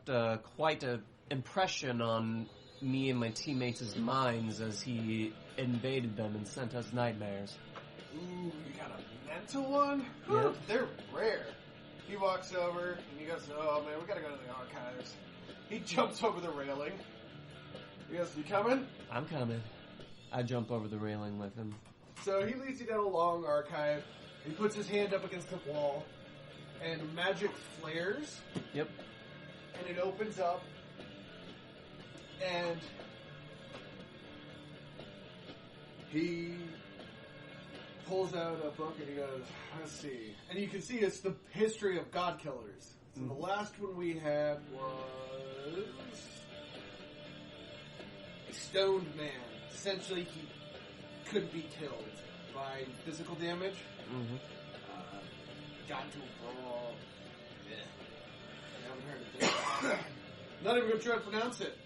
left quite an impression on me and my teammates' minds as he invaded them and sent us nightmares. Ooh, you got a mental one? Yep. They're rare. He walks over, and he goes, oh man, we gotta go to the archives. He jumps over the railing. He goes, you coming? I'm coming. I jump over the railing with him. So he leads you down a long archive. He puts his hand up against the wall, and magic flares. Yep. And it opens up, and he pulls out a book and he goes, let's see. And you can see it's the history of God Killers. So the last one we had was a stoned man. Essentially, he couldn't be killed by physical damage. Mm-hmm. Got into a brawl. I haven't heard of this. Not even going to try to pronounce it.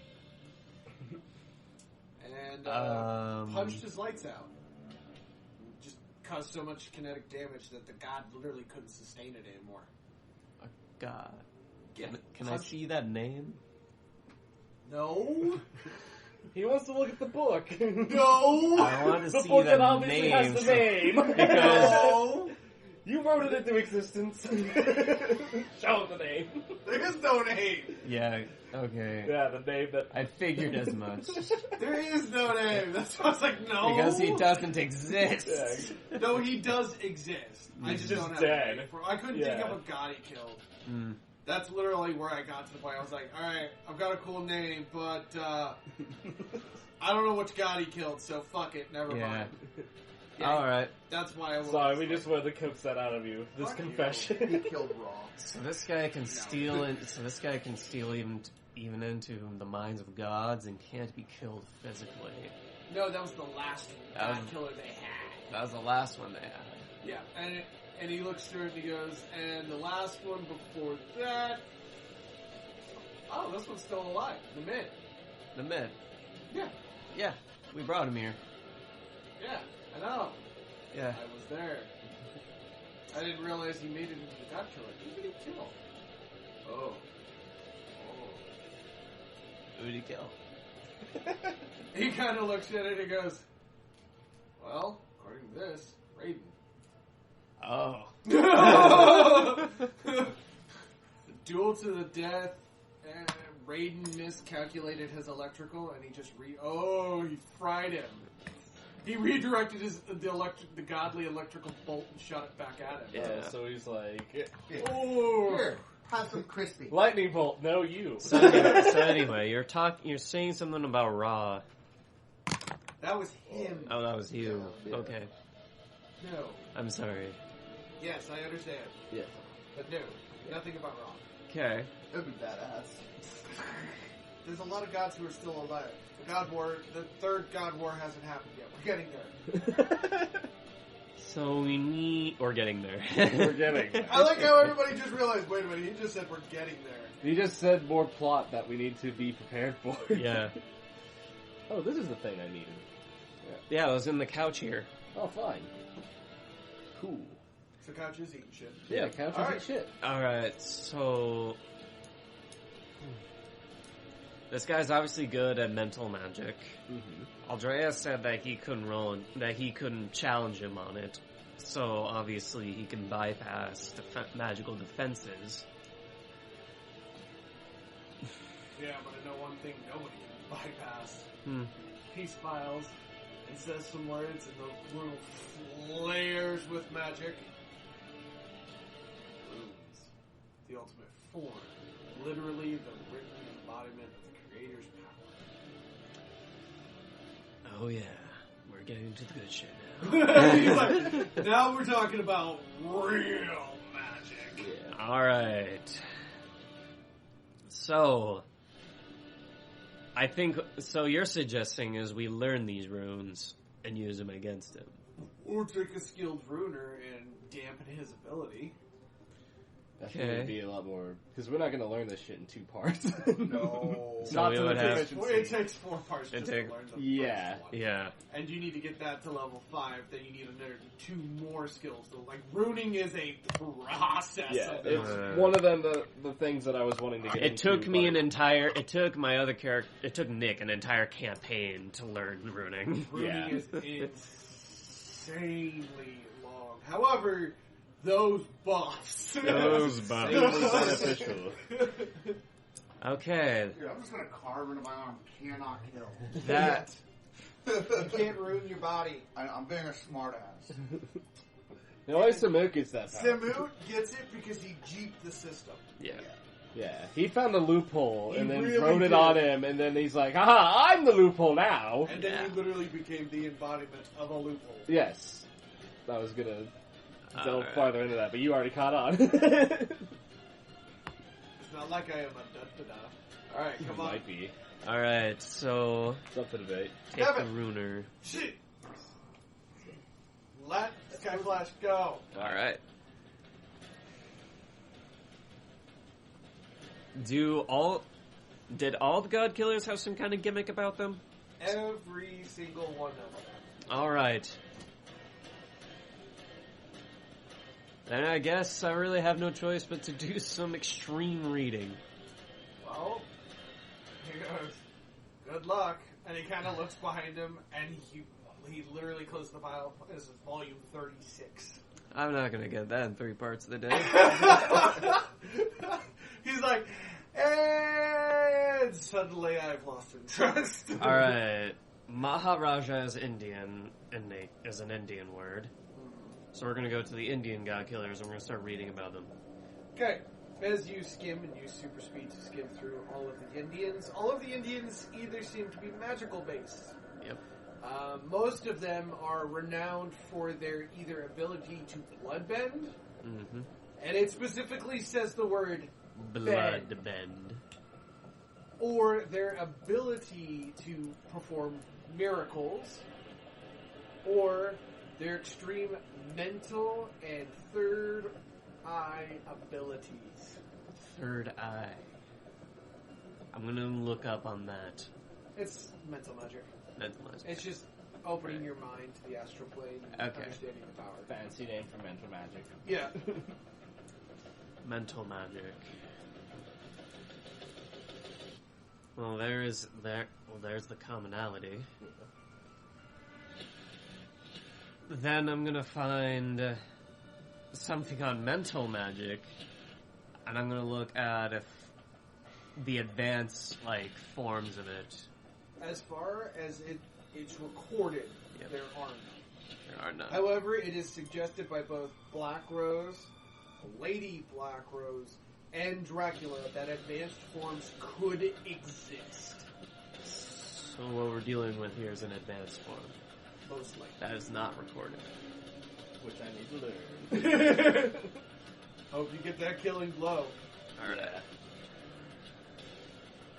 And punched his lights out. Just caused so much kinetic damage that the god literally couldn't sustain it anymore. A god. Yeah, Can I see that name? No. He wants to look at the book. No. I want to The see book that that obviously name. has the name. Because No. You wrote it into existence. Show the name. There is no name. yeah, okay. Yeah, the name that... I figured as much. There is no name. That's why I was like, no. Because he doesn't exist. Yeah. No, he does exist. I He's just just don't have dead. a name for. I couldn't think of a god he killed. Mm. That's literally where I got to the point. I was like, alright, I've got a cool name, but I don't know which god he killed, so fuck it, never Yeah. mind. Alright. That's why I was. Sorry, we just wanted to coax that out of you. This Fuck you. confession. He killed Raw. So this guy can steal even into the minds of gods and can't be killed physically. No, that was the last god killer they had. That was the last one they had. Yeah, and he looks through it and he goes, and the last one before that. Oh, this one's still alive. The mid. The mid. Yeah, Yeah, we brought him here. yeah, I know. Yeah. I was there. I didn't realize he made it into the god killer. Who did he kill? Oh. Who did he kill? He kind of looks at it and goes, well, according to this, Raiden. Oh. Duel to the death. Raiden miscalculated his electrical, and he just he fried him. He redirected the godly electrical bolt and shot it back at him. Yeah. So he's like, Oh, Here, have some crispy. lightning bolt, no you. So anyway, you're saying something about Ra. that was him. Oh, that was you. Yeah. Okay. No. I'm sorry. Yes, I understand. Yeah. But no, nothing about Raw. Okay. That'd be badass. There's a lot of gods who are still alive. The third God War hasn't happened yet. We're getting there. So we're getting there. We're getting there. I like how everybody just realized, wait a minute, he just said we're getting there. He just said more plot that we need to be prepared for. Yeah. Oh, this is the thing I needed. Yeah, I was in the couch here. Oh, fine. Cool. So couch is eating shit. Yeah, couches Alright. and shit. Alright, so... This guy's obviously good at mental magic. Mm-hmm. Aldrea said that he couldn't challenge him on it. So obviously he can bypass magical defenses. Yeah, but I know one thing nobody can bypass. Hmm. He smiles and says some words, and the room flares with magic. Runes. The ultimate form. Literally the written embodiment of the Creator's power. Oh yeah, we're getting to the good shit now. He's like, now we're talking about real magic. Yeah. Alright. So... I think... So you're suggesting is we learn these runes and use them against him. Or take a skilled runer and dampen his ability. I think it would be a lot more... Because we're not going to learn this shit in 2 parts. No. So Not we to the would have- proficiency. It takes 4 parts just to learn the Yeah. first one. Yeah. And you need to get that to level 5, then you need another 2 more skills. So, like, runing is a process. Yeah, of it's one of them, the things that I was wanting to get It into. took me but- it took my other character, it took Nick an entire campaign to learn runing. Runing Yeah. is insanely long. However, those buffs. Those buffs. Insanely beneficial. Okay, Dude, I'm just gonna carve into my arm. Cannot kill. that, You can't ruin your body. I'm being a smartass. No, only Samuk is that powerful. Samut gets it because he jeeped the system. yeah. Yeah, he found the loophole He and then really wrote it did. on him, and then he's like, "Aha! I'm the loophole now." And then Yeah. you literally became the embodiment of a loophole. Yes, I was gonna delve Alright. farther into that, but you already caught on. It's not like I am a da-da-da. Alright, come on. Might be. Alright, so It's up to debate. take the Devin. runer. Shit! Let Sky Flash go. Alright. Did all the God Killers have some kind of gimmick about them? Every single one of them. Alright. Then I guess I really have no choice but to do some extreme reading. Well, he goes, good luck. And he kind of looks behind him, and he literally closed the file. This is volume 36. I'm not gonna get that in 3 parts of the day. He's like, and suddenly I've lost interest. Alright. Maharaja is Indian, is an Indian word. So we're gonna go to the Indian God Killers and we're gonna start reading about them. Okay. As you skim and use super speed to skim through all of the Indians either seem to be magical based. Yep. Most of them are renowned for their either ability to bloodbend, Mm-hmm. and it specifically says the word Blood bend. or their ability to perform miracles, or their extreme mental and third eye abilities. Third eye. I'm gonna look up on that. It's mental magic. Mental magic. It's just opening your mind to the astral plane and Okay. understanding the power. Fancy name for mental magic. Yeah. Mental magic. Well, there's the commonality. Then I'm gonna find something on mental magic, and I'm gonna look at if the advanced forms of it. As far as it's recorded, Yep. there aren't. There are none. However, it is suggested by both Black Rose, Lady Black Rose, and Dracula that advanced forms could exist. So what we're dealing with here is an advanced form Most likely. that is not recorded. Which I need to learn. Hope you get that killing blow. Alright.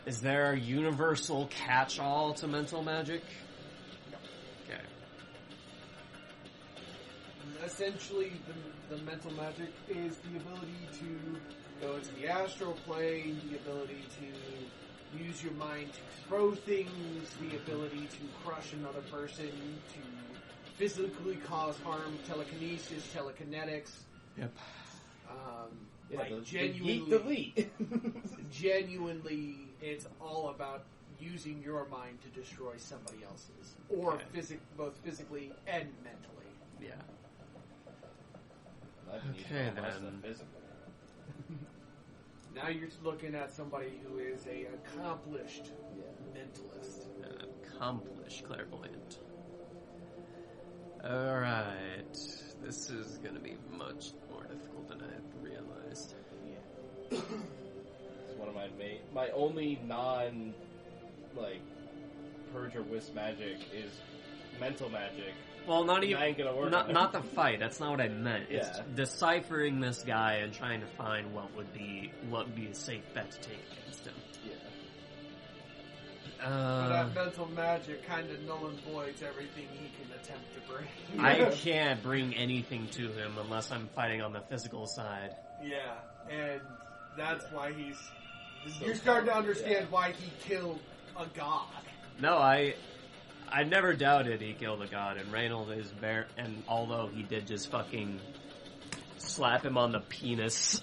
Is there a universal catch-all to mental magic? No. Okay. Essentially, the mental magic is the ability to go into the astral plane, the ability to use your mind to throw things, the ability to crush another person, to physically cause harm, telekinesis, telekinetics. Yep. Genuinely, genuinely, it's all about using your mind to destroy somebody else's, or Okay. both physically and mentally. Yeah. Okay, then. Now you're looking at somebody who is a accomplished mentalist. An accomplished clairvoyant. Alright. This is gonna be much more difficult than I had realized. It's one of my only non purge or wisp magic is mental magic. Well, not That even... ain't gonna work. Not the fight. That's not what I meant. It's Yeah. deciphering this guy and trying to find what would be a safe bet to take against him. Yeah. But that mental magic kind of null and voids everything he can attempt to bring. I can't bring anything to him unless I'm fighting on the physical side. Yeah, and that's why he's... You're starting to understand why he killed a god. No, I never doubted he killed a god, and Reynold is very... And although he did just fucking slap him on the penis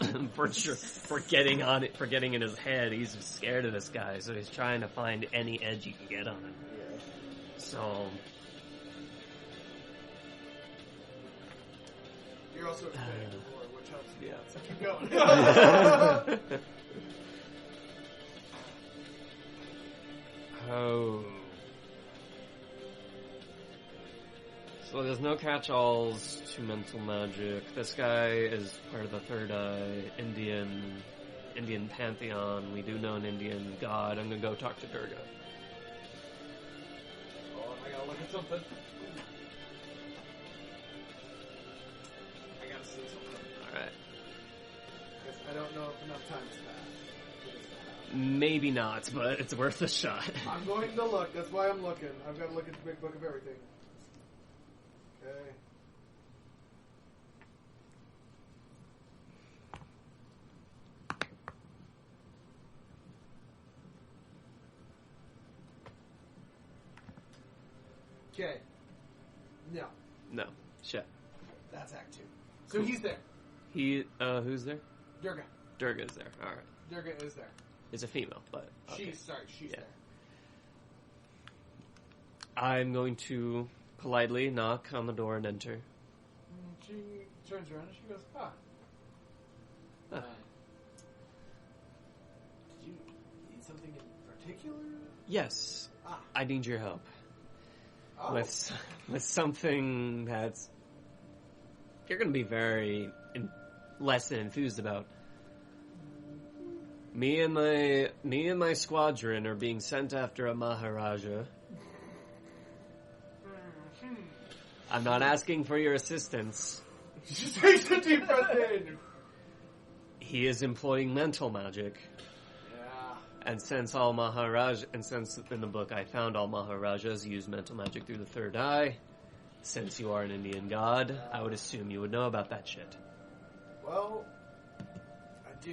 for getting on it, for getting in his head, he's scared of this guy, so he's trying to find any edge he can get on him. Yeah. So... You're also a fan of lore, which helps me out, so keep going. Oh. So there's no catch-alls to mental magic. This guy is part of the Third Eye, Indian pantheon. We do know an Indian god. I'm gonna go talk to Durga. Oh, I gotta look at something. I gotta see something. Alright. I don't know if enough time has passed. Maybe not, but it's worth a shot. I'm going to look. That's why I'm looking. I've got to look at the big book of everything. Okay. Okay. No. No. Shit. That's Act 2. So he's there. Who's there? Durga. Durga's there. Alright. Durga is there. It's a female, but... Okay. She's Yeah. there. I'm going to politely knock on the door and enter. She turns around and she goes, Ah. Did you need something in particular? Yes. Ah. I need your help. Oh. With something that's... You're going to be very less than enthused about. Me and my squadron are being sent after a Maharaja. I'm not asking for your assistance. She takes a deep breath in. He is employing mental magic. Yeah. And since in the book I found all Maharajas use mental magic through the Third Eye, since you are an Indian god, I would assume you would know about that shit. Well, I do.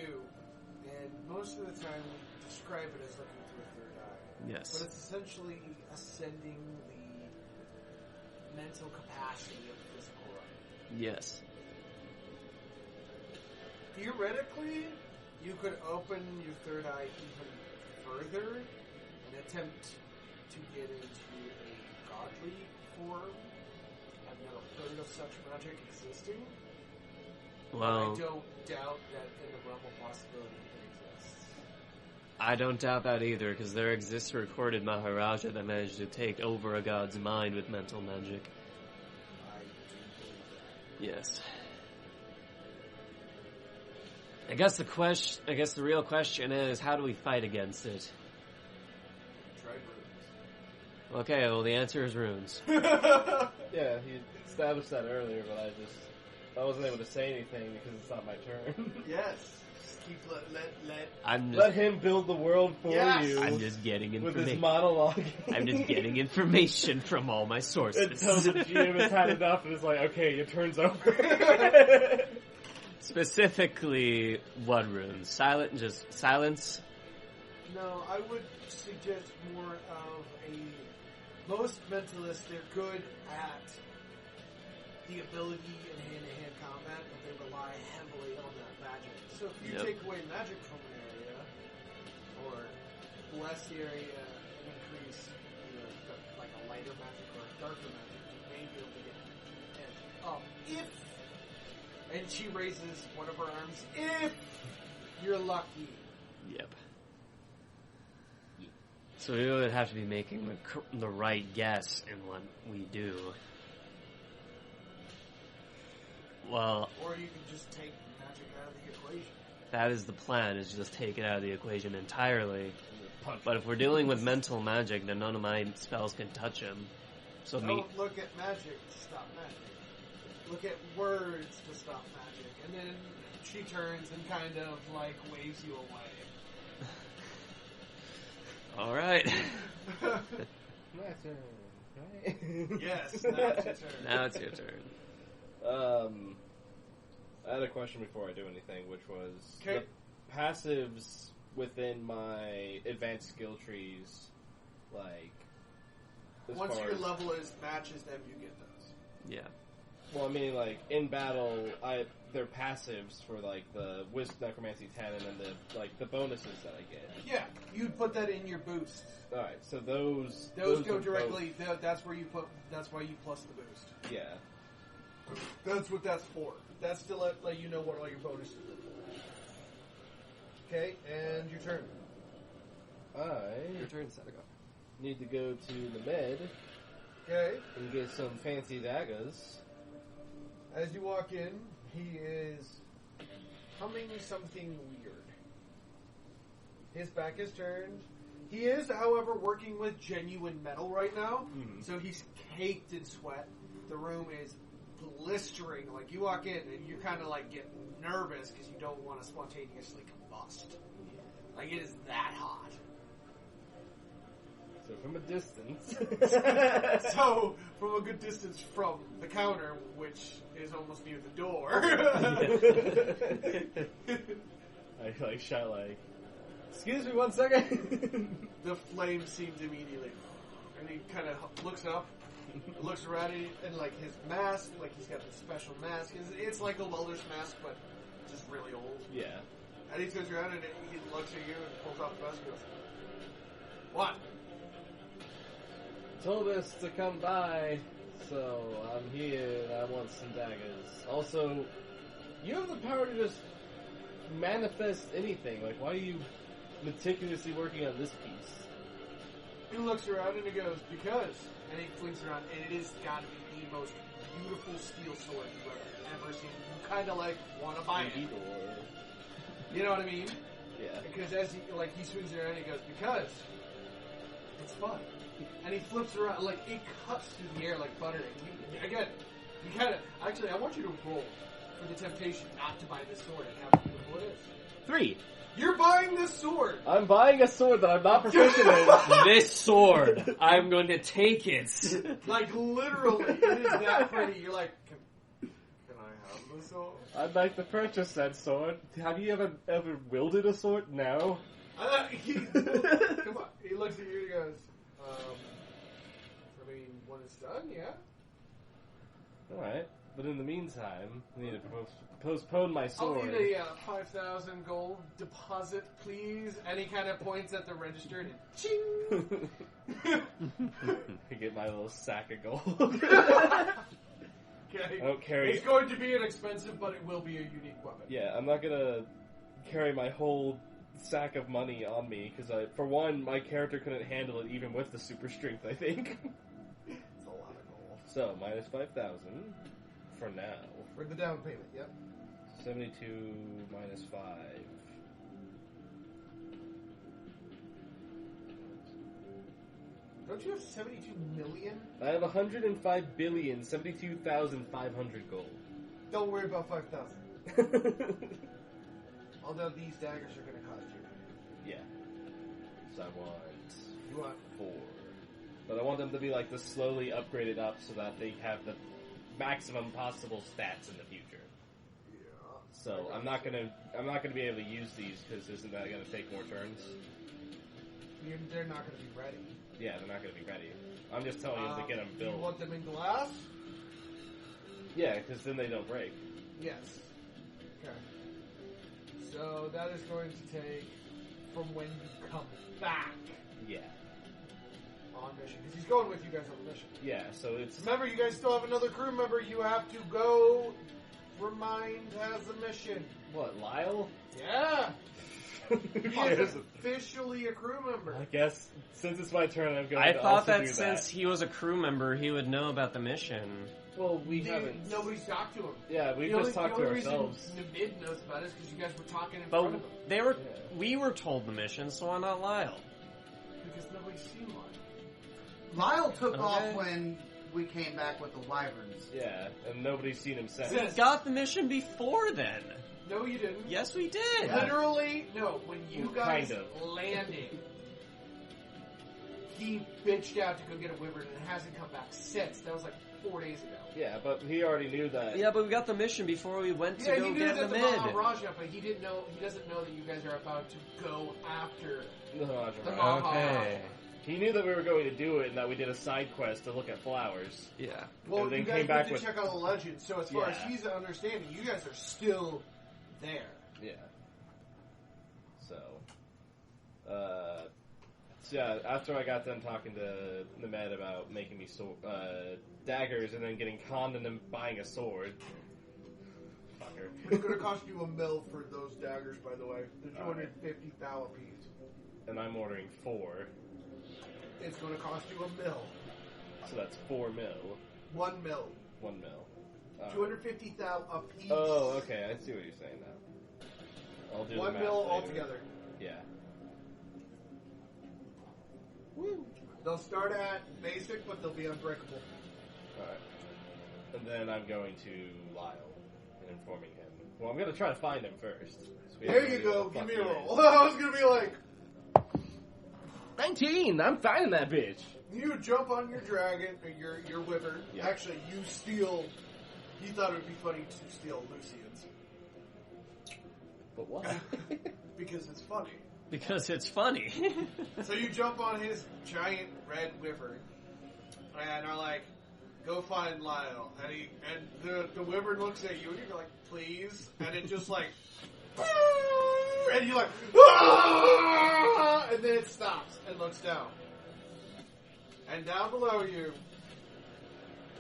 And most of the time we describe it as looking through a third eye. Yes. But it's essentially ascending the mental capacity of the physical eye. Yes. Theoretically, you could open your third eye even further and attempt to get into a godly form. I've never heard of such magic existing. Well, I don't doubt that in the realm of possibility it exists. I don't doubt that either, because there exists a recorded Maharaja that managed to take over a god's mind with mental magic. I do believe that. Yes. I guess the real question is, how do we fight against it? Tried Okay, well the answer is runes. runes. Yeah, he established that earlier, but I wasn't able to say anything because it's not my turn. Yes. Just keep Let him build the world for Yes! you. I'm just getting with his information. monologue. I'm just getting information from all my sources. Until the GM has had enough and is like, okay, your turn's over. Specifically, what runes? Silence? No, I would suggest more of most mentalists, they're good at the ability in hand-to-hand combat, but they rely heavily on that magic. So if you Yep. take away magic from an area, or bless the area and increase either like a lighter magic or a darker magic, you may be able to get it. And she raises one of her arms, if you're lucky. Yep. So we would have to be making the right guess in what we do. Well, Or you can just take magic out of the equation. that is the plan, is just take it out of the equation entirely. But if we're dealing with mental magic, then none of my spells can touch him. So me... Don't look at magic to stop magic. Look at words to stop magic. And then she turns and kind of like waves you away. Alright. My turn, right? Yes, now it's your turn. Now it's your turn. I had a question before I do anything, which was Okay. the passives within my advanced skill trees, like. as Once far your as- level is matches them, you get those. Yeah. Well, I mean, like in battle, they're passives for like the Wisp Necromancy 10, and then the bonuses that I get. Yeah, you'd put that in your boost. All right, so those Those go are directly. That's where you put. That's why you plus the boost. both- yeah. That's what that's for. That's to let you know what all your bonuses are for. Okay, and your turn. I Your turn, Sadako. need to go to the med Okay. and get some fancy daggers. As you walk in, he is humming something weird. His back is turned. He is, however, working with genuine metal right now, so he's caked in sweat. The room is blistering. Like, you walk in and you kind of like get nervous because you don't want to spontaneously combust. Like, it is that hot. So from a distance, So, from a good distance from the counter, which is almost near the door, I like shout like, "Excuse me, 1 second." the flame seems immediately. And he kind of looks up, looks around, and like his mask, like he's got this special mask. It's like a welder's mask, but just really old. Yeah. And he turns around and he looks at you and pulls off the mask and goes, "What?" Told us to come by, so I'm here and I want some daggers. Also, you have the power to just manifest anything. Like, why are you meticulously working on this piece? He looks around and he goes, "Because," and he flings around, and it has got to be the most beautiful steel sword you've ever seen. You kind of like want to buy it. Or, You know what I mean? yeah. Because as he swings around, he goes, "Because it's fun." And he flips around, like, it cuts through the air like butter. And you kind of, actually, I want you to roll for the temptation not to buy this sword and how beautiful it is. 3. You're buying this sword! I'm buying a sword that I'm not proficient in. This sword, I'm going to take it. Like, literally, it is that pretty. You're like, can I have this sword? I'd like to purchase that sword. Have you ever wielded a sword? No. Come on. He looks at you and he goes, I mean, when it's done, yeah. Alright. But in the meantime, I need to postpone my I'll sword. need a 5,000 gold deposit, please. And he kind of points at the register and ching! I get my little sack of gold. Okay. I don't carry It's going to be inexpensive, but it will be a unique weapon. Yeah, I'm not gonna carry my whole sack of money on me, because for one, my character couldn't handle it even with the super strength, I think. It's a lot of gold. So, minus 5,000 for now. For the down payment, yep. 72 minus 5. Don't you have 72 million? I have 105,072,500 gold. Don't worry about 5,000. Although these daggers are going to cost you. Yeah. So I want You want 4. But I want them to be like the slowly upgraded up so that they have the maximum possible stats in the future. So I'm not gonna be able to use these because isn't that gonna take more turns? They're not going to be ready. Yeah, they're not gonna be ready. I'm just telling you to get them Do you built. want them in glass? Yeah, because then they don't break. Yes. Okay. So that is going to take from when you come back Yeah. on mission. Because he's going with you guys on the mission. Yeah, so it's Remember, you guys still have another crew member you have to go remind has a mission. what, Lyle? Yeah! He I is officially a crew member. guess since it's my turn, I'm going I to thought also that do since he was a crew member, he would know about the mission. Well, we haven't. Nobody's talked to him. Yeah, we've The just talked to only reason ourselves. Navid knows about it is because you guys were talking in But front of him. we were told the mission, so why not Lyle? Because nobody's seen one. Lyle took Okay. off when we came back with the wyverns. Yeah, and nobody's seen him since. We got the mission before then. No, you didn't. Yes, we did. Literally, no. When you guys Kind landed, he bitched out to go get a wyvern and hasn't come back since. That was like 4 days ago. Yeah, but he already knew that. Yeah, but we got the mission before we went to Yeah, go he knew get that the the mid. Maharaja, but he didn't know. He doesn't know that you guys are about to go after No, the right. Maharaja. Okay. He knew that we were going to do it and that we did a side quest to look at flowers. Yeah. Well, And then you came guys back went to with- check out the legend. So as far as Yeah. he's understanding, you guys are still there. Yeah. So, yeah, after I got done talking to Named about making me daggers and then getting conned into buying a sword. Fucker. It's going to cost you $1 million for those daggers, by the way. They're 250 thou a piece. And I'm ordering 4. It's going to cost you $1 million. So that's 4 mil. 1 million. 1 mil. 250 thou a piece. Oh, okay, I see what you're saying now. I'll do the 1 math million later. altogether. Yeah. Woo. They'll start at basic, but they'll be unbreakable. Alright. And then I'm going to Lyle and informing him. Well, I'm going to try to find him first. So we There have you to know go. what the Give me fuck a he roll. I was going to be like, 19! I'm finding that bitch! you jump on your dragon, or your wyvern. Yeah. Actually, you steal. He thought it would be funny to steal Lucian's. But why? Because it's funny. Because it's funny. So you jump on his giant red wyvern and are like, go find Lyle. And the wyvern looks at you and you're like, please. And it just like, and you're like, "Ah!" And then it stops and looks down. And down below you,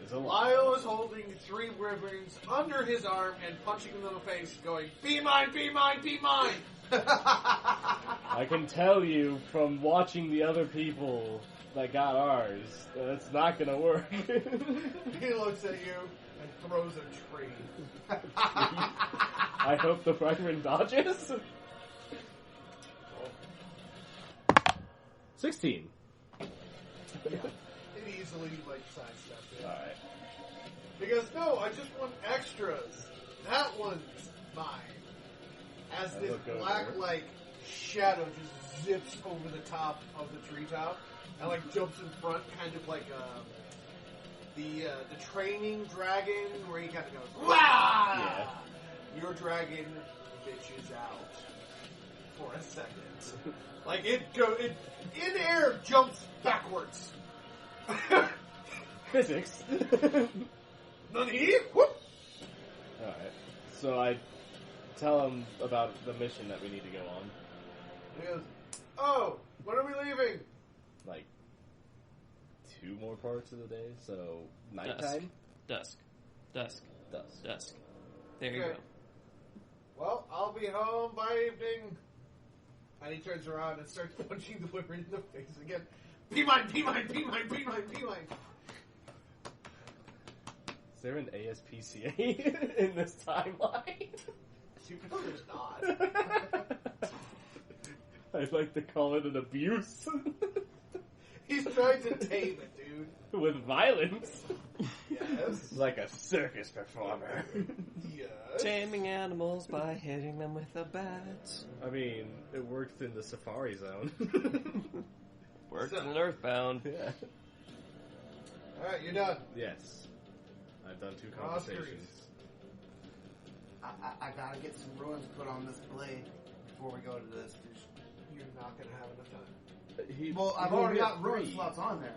There's a Lyle is holding 3 wyverns under his arm and punching them in the face, going, be mine, be mine, be mine. I can tell you from watching the other people that got ours that it's not gonna work. He looks at you and throws a tree. I hope the Reverend dodges. 16. Yeah. It easily, sidestepped it. Alright. Because, no, I just want extras. That one's mine. As I this look over. black, shadow just zips over the top of the treetop and, jumps in front, kind of like, the training dragon, where he kind of goes, wah! Yeah. Your dragon bitches out for a second. It in air jumps backwards. Physics. Nani? Whoop! Alright. So I tell him about the mission that we need to go on. He goes, oh, when are we leaving? 2 more parts of the day, so nighttime? Dusk. Dusk. There you Okay. go. Well, I'll be home by evening. And he turns around and starts punching the wyvern in the face again. Be mine, be mine, be mine, be mine, be mine. Is there an ASPCA in this timeline? No, there's not. I'd like to call it an abuse. He's trying to tame it, dude. With violence. Yes. Like a circus performer. Yes. Taming animals by hitting them with a bat. I mean, it worked in the Safari Zone. Worked in Earthbound. Yeah. Alright, you're done. Yes. I've done 2 Oscars. conversations. I gotta get some ruins put on this blade before we go to this. You're not going to have enough time. Well, I've He'll already get got ruin 3. slots on there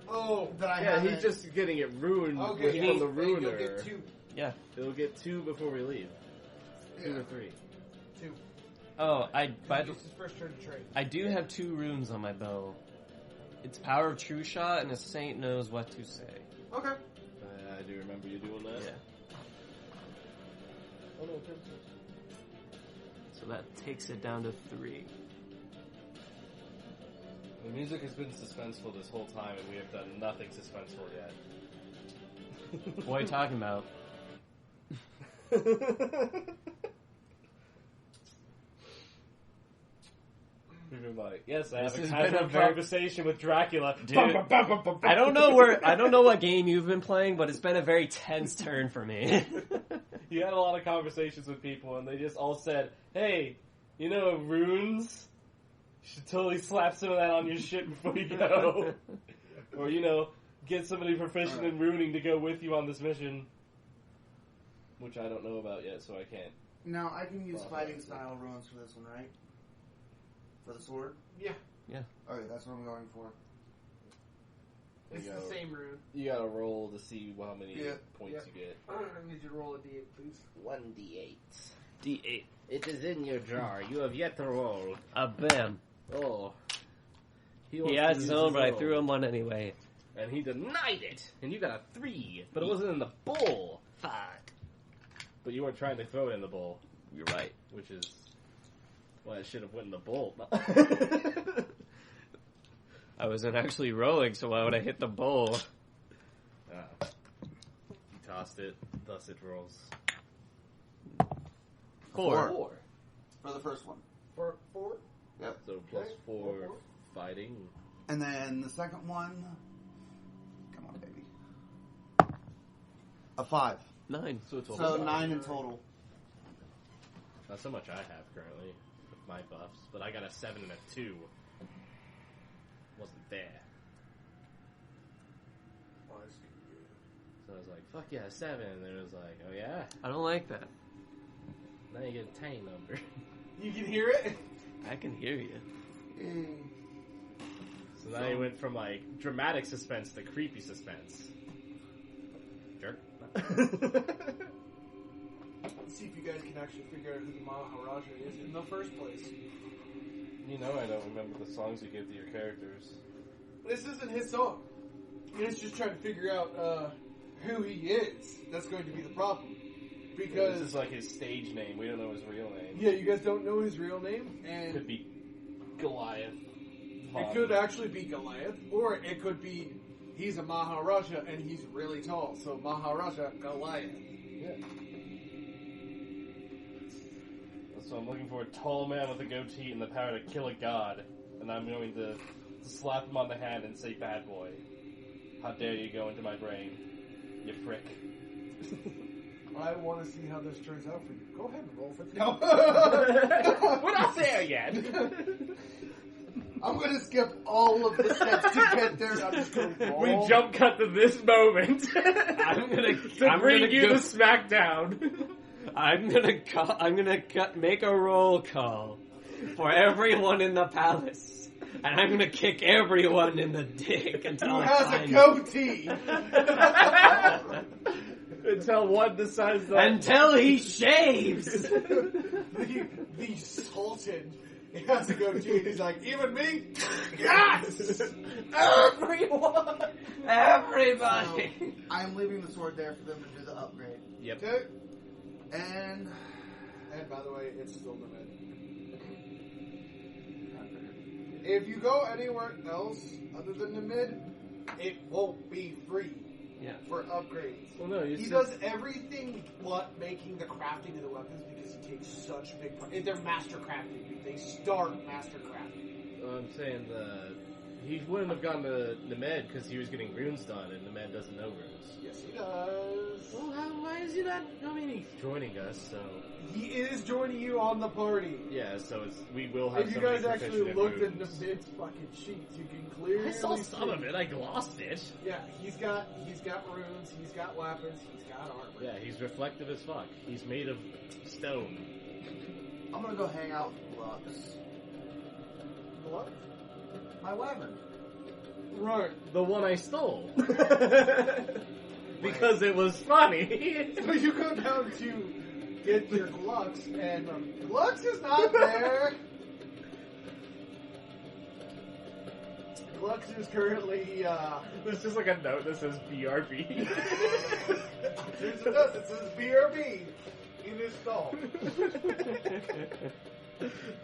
Oh, that I Yeah, haven't. he's just getting it ruined okay. from the You'll ruiner. get 2. Yeah. He'll get 2 before we leave. 2 or 3. 2. Oh, by the This is his first turn to trade. I do have 2 runes on my bow. It's Power of True Shot and a Saint Knows What to Say. Okay. I do remember you doing that. Yeah. Oh, no, So that takes it down to 3. the music has been suspenseful this whole time, and we have done nothing suspenseful yet. What are you talking about? We've been like, yes, I This have a has casual been a very- conversation with Dracula. Dude, I don't know what game you've been playing, but it's been a very tense turn for me. You had a lot of conversations with people, and they just all said, hey, you know runes? You should totally slap some of that on your shit before you go. Or, get somebody proficient in runing to go with you on this mission. Which I don't know about yet, so I can't. Now, I can use fighting style runes for this one, right? For the sword? Yeah. Okay, that's what I'm going for. It's the same rune. You gotta roll to see how many points you get. I need you to roll a d8, please. 1d8. D8. It is in your jar. You have yet to roll. Bam. Oh. He had his own, but I threw him one anyway. And he denied it. And you got a 3. But it wasn't in the bowl. Fuck. But you weren't trying to throw it in the bowl. You're right. Which is why it should have went in the bowl. I wasn't actually rolling, so why would I hit the bowl? You tossed it, thus it rolls. 4. For the first one. Four? Yep. So plus Okay. 4 fighting. And then the second one... Come on, baby. A 5. 9. So it's a So whole 9 in total. Not so much I have currently with my buffs, but I got a 7 and a 2. Wasn't there. So I was like, fuck yeah, 7. And then it was like, oh yeah? I don't like that. Now you get a tiny number. You can hear it? I can hear you. So now you went from like dramatic suspense to creepy suspense. Jerk. Let's see if you guys can actually figure out who the Maharaja is in the first place. You know I don't remember the songs you give to your characters. This isn't his song. He's just trying to figure out who he is. That's going to be the problem. Because this is like his stage name. We don't know his real name. yeah, you guys don't know his real name, and Could be Goliath. it could actually be Goliath, or it could be he's a Maharaja and he's really tall, so Maharaja Goliath. Yeah. So I'm looking for a tall man with a goatee and the power to kill a god, and I'm going to slap him on the hand and say, "Bad boy, how dare you go into my brain, you prick." I want to see how this turns out for you. Go ahead and roll for the No. We're not there yet. I'm going to skip all of the steps to get there. I'm just going to roll. We jump cut to this moment. I'm gonna you go- the smackdown. I'm gonna make a roll call for everyone in the palace, and I'm gonna kick everyone in the dick until Who I has a find goatee? Until one decides that. until he shaves. the Sultan has a goatee, and he's like, even me? Yes! Everyone, everybody. So, I'm leaving the sword there for them to do the upgrade. Yep. Okay. And And by the way, it's still the mid. If you go anywhere else other than the mid, it won't be free Yeah. for upgrades. Well, no, He does everything but making the crafting of the weapons because he takes such a big part. They're master crafting. They start master crafting. I'm saying he wouldn't have gone to Nemed because he was getting runes done, and Nemed doesn't know runes. Yes, he does. Well, why is he not? I mean, he's joining us, so He is joining you on the party. yeah. So we will have. If you somebody guys actually proficient in looked at runes. the mid's fucking sheets, you can clearly I saw see. some of it. I glossed it. Yeah, he's got runes, he's got weapons, he's got armor. Yeah, he's reflective as fuck. He's made of stone. I'm going to go hang out with Lux. What? My wyvern. Right. The one I stole. Because it was funny. So you go down to get your Glux, and Glux is not there. Glux is currently, There's just like a note that says BRB. Here's a note that says BRB in his stall.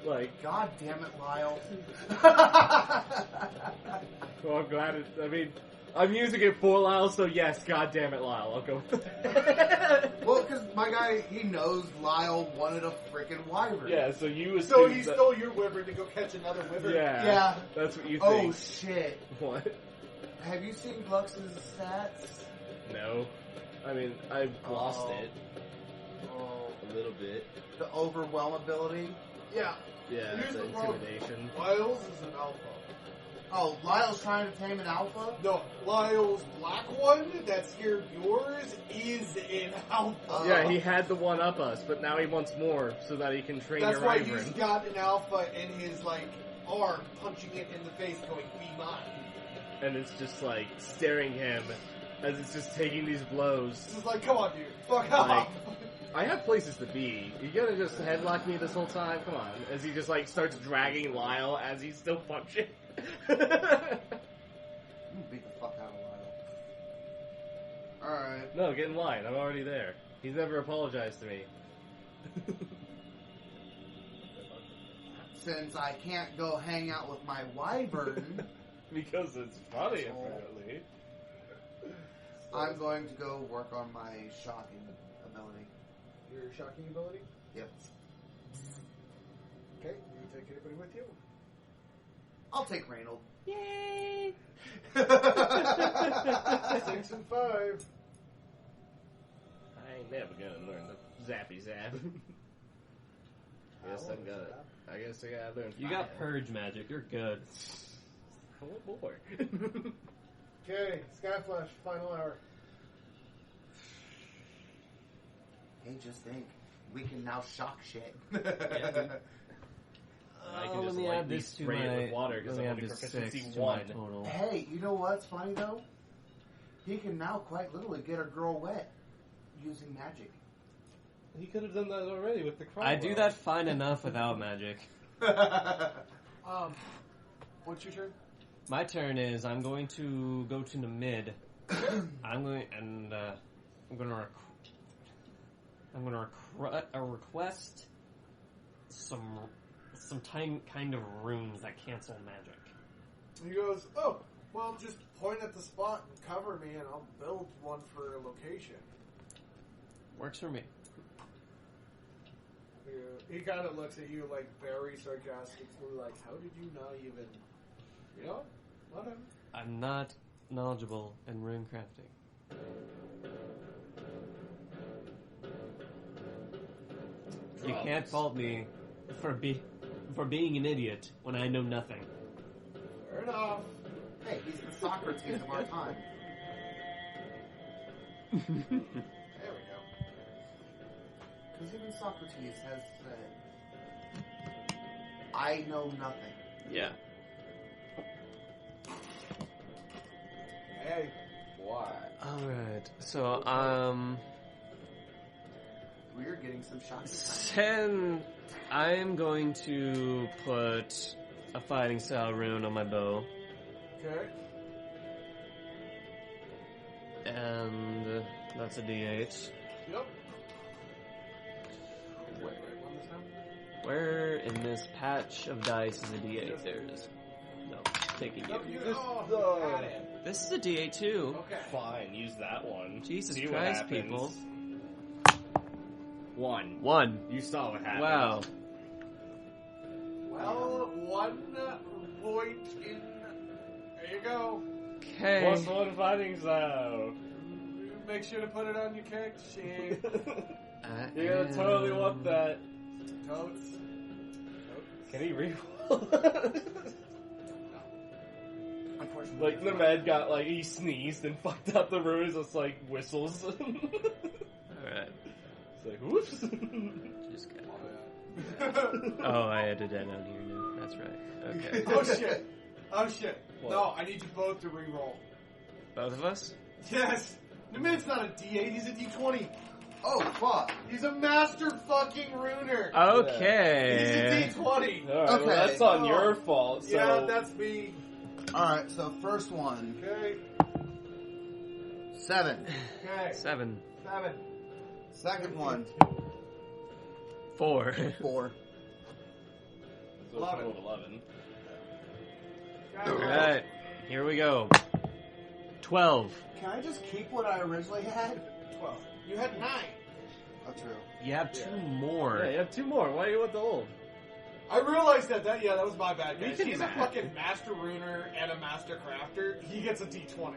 Like, God damn it, Lyle. well, I'm glad it. I mean, I'm using it for Lyle, so yes, god damn it, Lyle. I'll go with that. Well, because my guy, he knows Lyle wanted a freaking wyvern. Yeah, so you assume So he that- stole your wyvern to go catch another wyvern. Yeah. Yeah. That's what you Oh, think. shit. What? Have you seen Glux's stats? No. I mean, I lost Oh. it Oh, a little bit. the overwhelm ability? Yeah. Yeah, Here's the the problem. intimidation. Wiles is an alpha. Oh, Lyle's trying to tame an alpha? No, Lyle's black one that scared yours is an alpha. Yeah, he had the one up us, but now he wants more so that he can train That's your why he's Wyvern. got an alpha in his, like, arm, punching it in the face, going, be mine. And it's just like staring him as it's just taking these blows. This is like, come on, dude. Fuck Like, off. I have places to be. You gonna just headlock me this whole time? Come on. As he just like starts dragging Lyle as he's still punching. I'm gonna beat the fuck out of Lyle. Alright. No, get in line. I'm already there. He's never apologized to me. Since I can't go hang out with my wyvern, Because it's funny, apparently. I'm going to go work on my shocking ability. Your shocking ability? Yep. Okay, you take anybody with you? I'll take Reynold. Yay! 6 and 5. I ain't never gonna learn the zappy zap. I guess I gotta learn. You got purge magic. You're good. I want more. Okay, Skyflash, final hour. Hey, just think. We can now shock shit. I can let just me add lightly this to spray it my. with water because let me I'm add only this proficiency 6 to my 1. total. Hey, you know what's funny though? He can now quite literally get a girl wet using magic. He could have done that already with the crossbow. I do that fine enough without magic. What's your turn? My turn is I'm going to go to the mid. I'm going to request some kind of runes that cancel magic. He goes, oh, well, just point at the spot and cover me, and I'll build one for a location. Works for me. He kind of looks at you, like, very sarcastically, like, how did you not even... You know? Whatever. I'm not knowledgeable in rune crafting. You can't fault me for being an idiot when I know nothing. Fair enough. Hey, he's the Socrates of our time. There we go. Because even Socrates has said, I know nothing. Yeah. Hey. Why? Alright, so, We're getting some shocking time. 10, I'm going to put a fighting style rune on my bow. Okay. And that's a D8. Yep. Where in this patch of dice is a D8? There it is. No, taking you. This is a D8 too. Okay. Fine, use that one. Jesus See what Christ, happens. people. 1. 1. You saw what happened. Wow. Well, 1 point in... There you go. Okay. +1 fighting style. Make sure to put it on your character sheet. You're gonna totally want that. Totes. Can he reroll? Unfortunately. Like, the med got, like, he sneezed and fucked up the runes, it's like whistles. Alright. It's like, whoops. Just got Oh, I added that down here now. That's right. Okay. Oh shit. Oh shit. What? No, I need you both to reroll. Both of us? Yes! Nimid's not a D8, he's a D20. Oh, fuck. He's a master fucking runer. Okay. He's a D20. Alright, well, Okay. that's on your fault, so... Yeah, that's me. Alright, so first one. Okay. 7. Okay. 7. 7. Second one. 4. 4. So a total of 11. Alright. Here we go. 12. Can I just keep what I originally had? 12. You had 9. Oh, true. You have 2 more. Yeah, you have 2 more. Why do you want the old? I realized that that was my bad, We guys. can He's a math. fucking master runer and a master crafter. He gets a D20.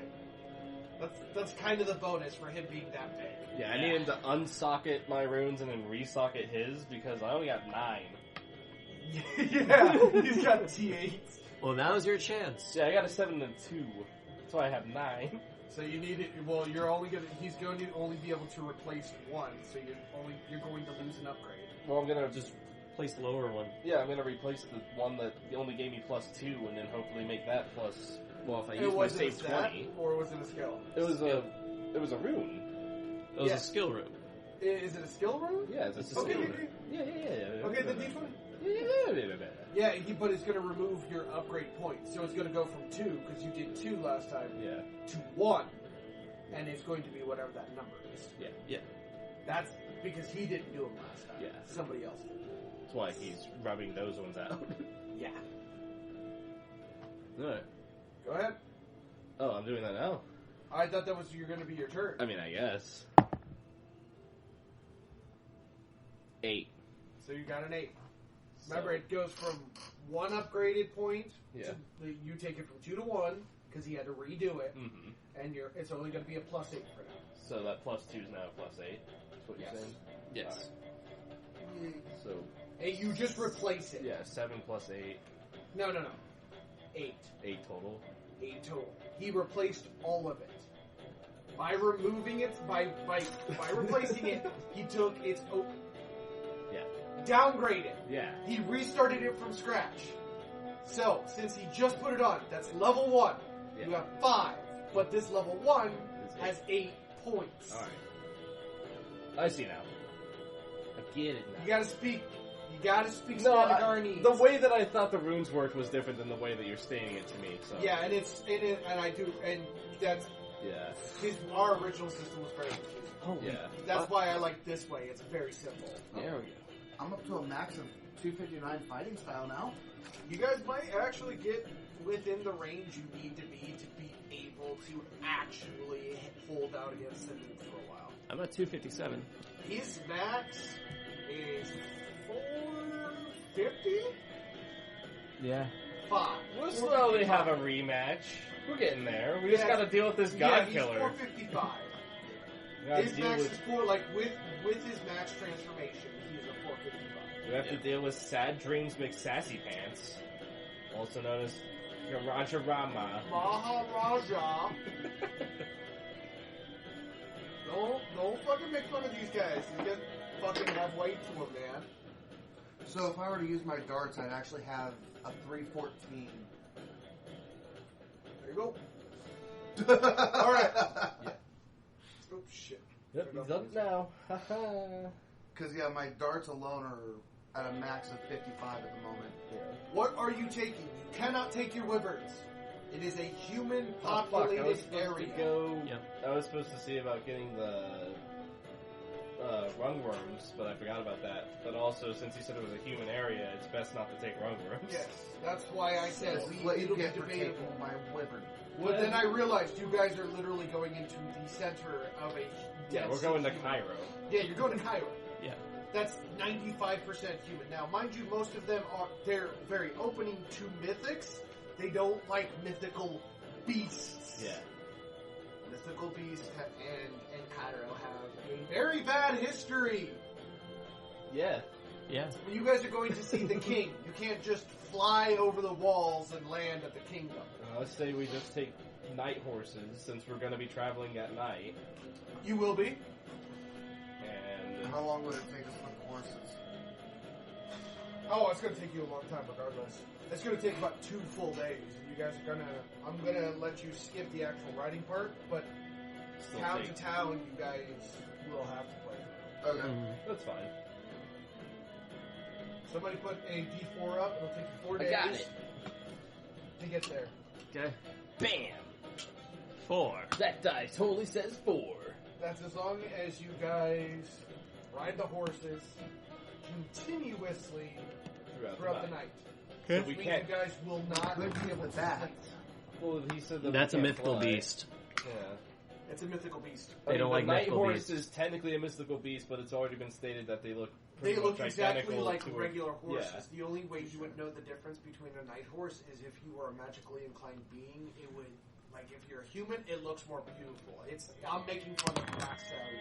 That's kind of the bonus for him being that big. Yeah, I need him to unsocket my runes and then resocket his because I only got 9. Yeah, he's got T8s. Well, now's your chance. Yeah, I got a 7 and 2. That's why I have 9. So you need it. Well, he's going to only be able to replace one. So you're going to lose an upgrade. Well, I'm gonna Just place the lower one. Yeah, I'm gonna replace the one that only gave me +2, and then hopefully make that plus. Well, if I use my Was it a save stat, 20, or was it a skill? it was a rune. It was Yeah. a skill room. Is it a skill rune? Yeah, it's a Okay, skill okay, rune. Yeah. Okay, the D20. Yeah. Yeah, but it's going to remove your upgrade points. So it's going to go from 2, because you did 2 last time, Yeah. to 1. And it's going to be whatever that number is. Yeah. That's because he didn't do them last time. Yeah. Somebody else did. That's why he's rubbing those ones out. Yeah. Alright. Go ahead. Oh, I'm doing that now? I thought that was going to be your turn. I mean, I guess. 8. So you got an 8. Remember, it goes from 1 upgraded point. Yeah. You take it from 2 to 1, because he had to redo it. Mm-hmm. And it's only going to be a +8 for now. So that +2 is now +8. That's what Yes. you're saying? Yes. So, And you just replace it. yeah, 7 + 8. No. 8. 8 total. 8 total. He replaced all of it. By removing it, by replacing it, he took its Yeah. downgraded. Yeah. He restarted it from scratch. So, since he just put it on, that's level 1. Yeah. You have 5, but this level 1 It's eight. has 8 points. Alright. I see now. I get it now. You gotta speak No, Scandinavian. the way that I thought the runes worked was different than the way that you're stating it to me. So Yeah, and that's yeah, our original system was very confusing. Oh, yeah. That's why I like this way. It's very simple. There we go. I'm up to a max of 259 fighting style now. You guys might actually get within the range you need to be able to actually hold out against Sindhu for a while. I'm at 257. His max is 450? Yeah. 5. We'll slowly have a rematch. We're getting there. We just Yeah. got to deal with this Yeah, god he's killer. 455. We gotta His deal max with. is with his max transformation, he is a 455. We have to deal with Sad Dreams McSassy Pants, also known as Raja Rama. Maharaja. Don't fucking make fun of these guys. These guys fucking have weight to them, man. So if I were to use my darts, I'd actually have a 314. There you go. Alright. Yeah. Oh, shit. Yep, he's up now. Haha. Because, yeah, my darts alone are at a max of 55 at the moment. What are you taking? You cannot take your wyverns. It is a human Oh, fuck, I was populated supposed area. to go. Yep. I was supposed to see about getting the rungworms, but I forgot about that. But also, since you said it was a human area, it's best not to take rungworms. Yes, that's why I said This is what you it'll be get for taking debatable. my wyvern. Well, then I realized you guys are literally going into the center of a Yeah, we're dense going to human- Cairo. Yeah, you're going to Cairo. Yeah. That's 95% human. Now, mind you, most of them they're very opening to mythics. They don't like mythical beasts. Yeah. Mythical beasts and Cairo have a very bad history. Yeah. Yeah. You guys are going to see the king. You can't just fly over the walls and land at the kingdom. Let's say we just take night horses, since we're going to be traveling at night. You will be. And How long would it take us with the horses? Oh, it's going to take you a long time regardless. It's going to take about 2 full days. You guys are going to... I'm going to let you skip the actual riding part, but still town take, to town, you guys will have to play. Okay. that's fine. Somebody put a D4 up. It'll take you 4 I days got it. to get there. Okay. Bam! 4. That dice totally says 4. That's as long as you guys ride the horses continuously throughout the night. So Which we means can't. you guys will not Could be be able with to that. sleep. Well, he said that That's a we can't mythical fly. beast. Yeah. It's a mythical beast. They don't the like night mythical horse beasts. is technically a mystical beast, but it's already been stated that they look They pretty look much exactly identical like to regular horses. Yeah. The only way you would know the difference between a night horse is if you are a magically inclined being. It would, like, if you're a human, it looks more beautiful. I'm making fun of Black Stallion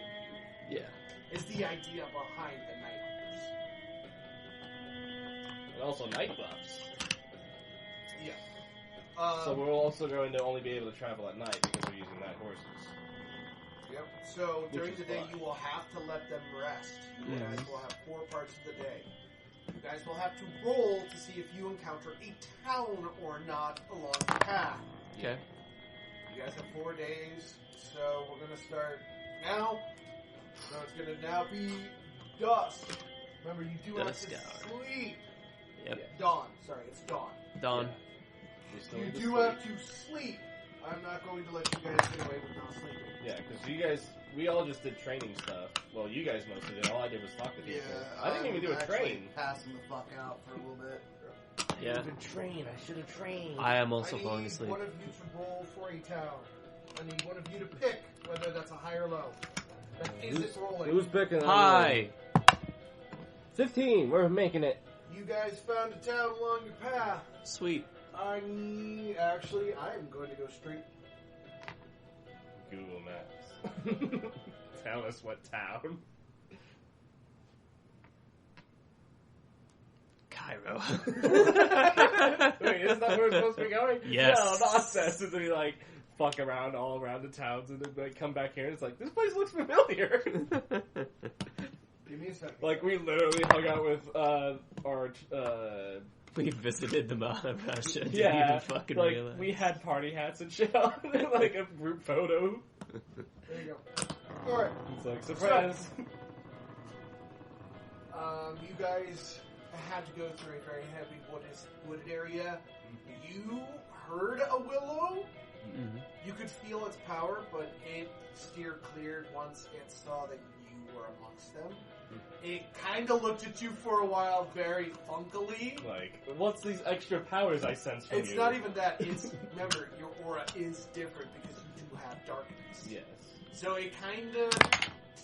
beauty. Yeah. Is the idea behind the night horse. And also night buffs. Yeah. So we're also going to only be able to travel at night because we're using night horses. Yep. So Which during is the day, fine. you will have to let them rest. You guys will have 4 parts of the day. You guys will have to roll to see if you encounter a town or not along the path. Okay. You guys have 4 days, so we're going to start now. So it's going to now be dusk. Remember, you do Dusk have to hour. sleep. Yep. Dawn. Sorry, it's dawn. Dawn. We still You need to do sleep. have to sleep. I'm not going to let you guys get away with not sleeping. Yeah, because you guys, we all just did training stuff. Well, you guys mostly did. All I did was talk to people. I didn't even do a train. Passing the fuck out for a little bit. Yeah. Train. I should have trained. I am also I need falling asleep. one of you to roll for a town. I need one of you to pick whether that's a high or low. That isn't rolling. Who's picking? Hi. 15. We're making it. You guys found a town along your path. Sweet. I am going to go straight. Google Maps. Tell us what town. Cairo. Wait, isn't that where we're supposed to be going? Yes. No, nonsense. And then we like fuck around all around the towns and then like come back here and it's like, this place looks familiar. Give me a second. Like we literally hung out with our We visited the Maharaja. Didn't yeah, even fucking like realize. we had party hats and shit on, like a group photo. There you go. Alright. It's like surprise. You guys had to go through a very heavy wooded area. You heard a willow. Mhm. You could feel its power, but it steered clear once it saw that you were amongst them. It kind of looked at you for a while very funkily. Like, what's these extra powers I sense from It's you? not even that. It's, remember, your aura is different because you do have darkness. Yes. So it kind of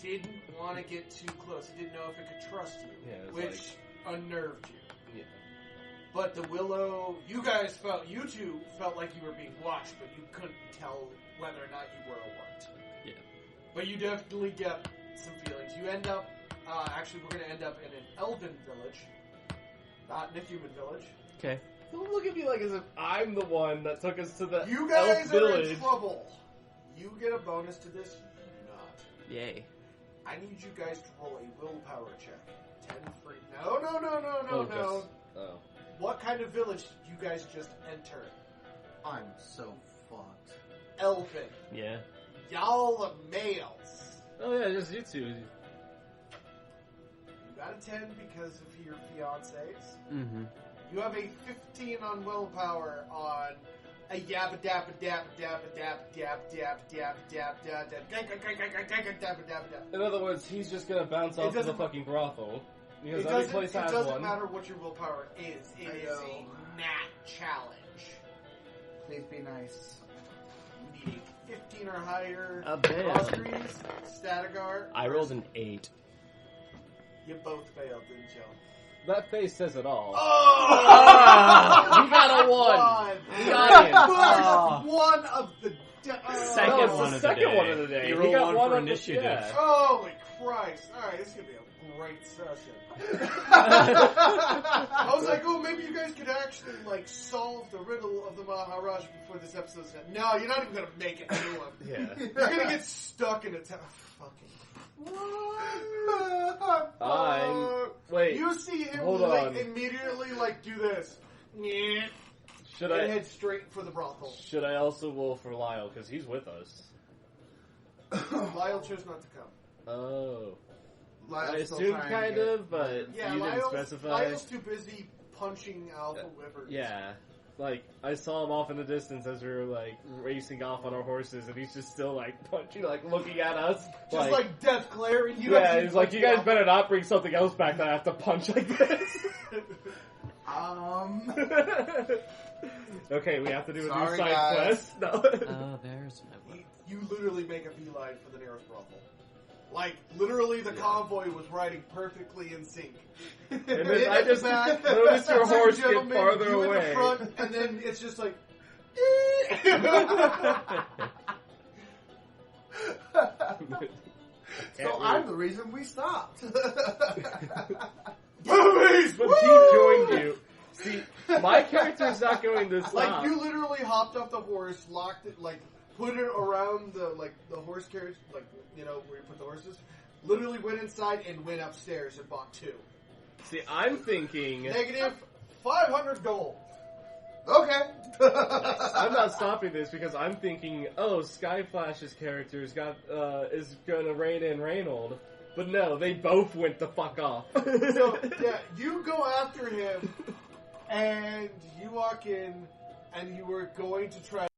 didn't want to get too close. It didn't know if it could trust you, Yeah, it was which unnerved you. Yeah. But the willow, you two felt like you were being watched, but you couldn't tell whether or not you were or weren't. Yeah. But you definitely get some feelings. You end up, actually we're going to end up in an elven village, not in a human village. Okay. Don't look at me like as if I'm the one that took us to the You guys elf are village. in trouble. You get a bonus to this, you do not. Yay. I need you guys to roll a willpower check. 10 free. No. Oh. What kind of village did you guys just enter? I'm so fucked. Elven. Yeah. Y'all are males. Oh yeah, just you two. You got a 10 because of your fiancés. Mm-hmm. You have a 15 on willpower on a yabba dabba dabba dabba dabba dabba dabba dabba dabba dabba. In other words, he's just gonna bounce off to the doesn't- fuking brothel. Because It every doesn't, place it has doesn't one. matter what your willpower is. It I is know. a nat challenge. Please be nice. You need a 15 or higher. Bam. Ospreys, Statigar. I rolled an 8. You both failed, didn't you? That face says it all. Oh! We got a 1! We got him. First one of the Second No, it's one the of the second day. one of the day. You He roll got one for of the- initiative. yeah. Holy Christ. Alright, this is going to be a great session. I was like, oh, maybe you guys could actually, like, solve the riddle of the Maharaj before this episode's done. No, you're not even going to make it through one. Yeah. You're going to get stuck in a town. Wait, You see him hold like, on. immediately, like, do this. should And I head straight for the brothel. should I also roll for Lyle because he's with us? Lyle chose not to come. Oh, Lyle's I still assumed trying to kind get- of, but Yeah, you didn't Lyle's specify. too busy punching alpha wyverns. Yeah, like I saw him off in the distance as we were like racing off on our horses, and he's just still like punching, like looking at us. Just like death glare, and you yeah, have to he's like, you guys better not bring something else back that I have to punch like this. Okay, we have to do a new Sorry, side guys. quest. No. Oh, there's my weapon. You literally make a beeline for the nearest brothel. Like, literally the convoy was riding perfectly in sync. And then I just noticed your horse get Gentlemen, farther you in away. the front, and then it's just like... So I'm the reason we stopped. Boobies! But he joined you. See, my character's not going to stop. Like, you literally hopped off the horse, locked it, like, put it around the horse carriage, like, you know, where you put the horses. Literally went inside and went upstairs and bought 2. See, I'm thinking... Negative 500 gold. Okay. I'm not stopping this because I'm thinking, oh, Skyflash's character is going to rein in Reynold. But no, they both went the fuck off. So, yeah, you go after him, and you walk in, and you were going to try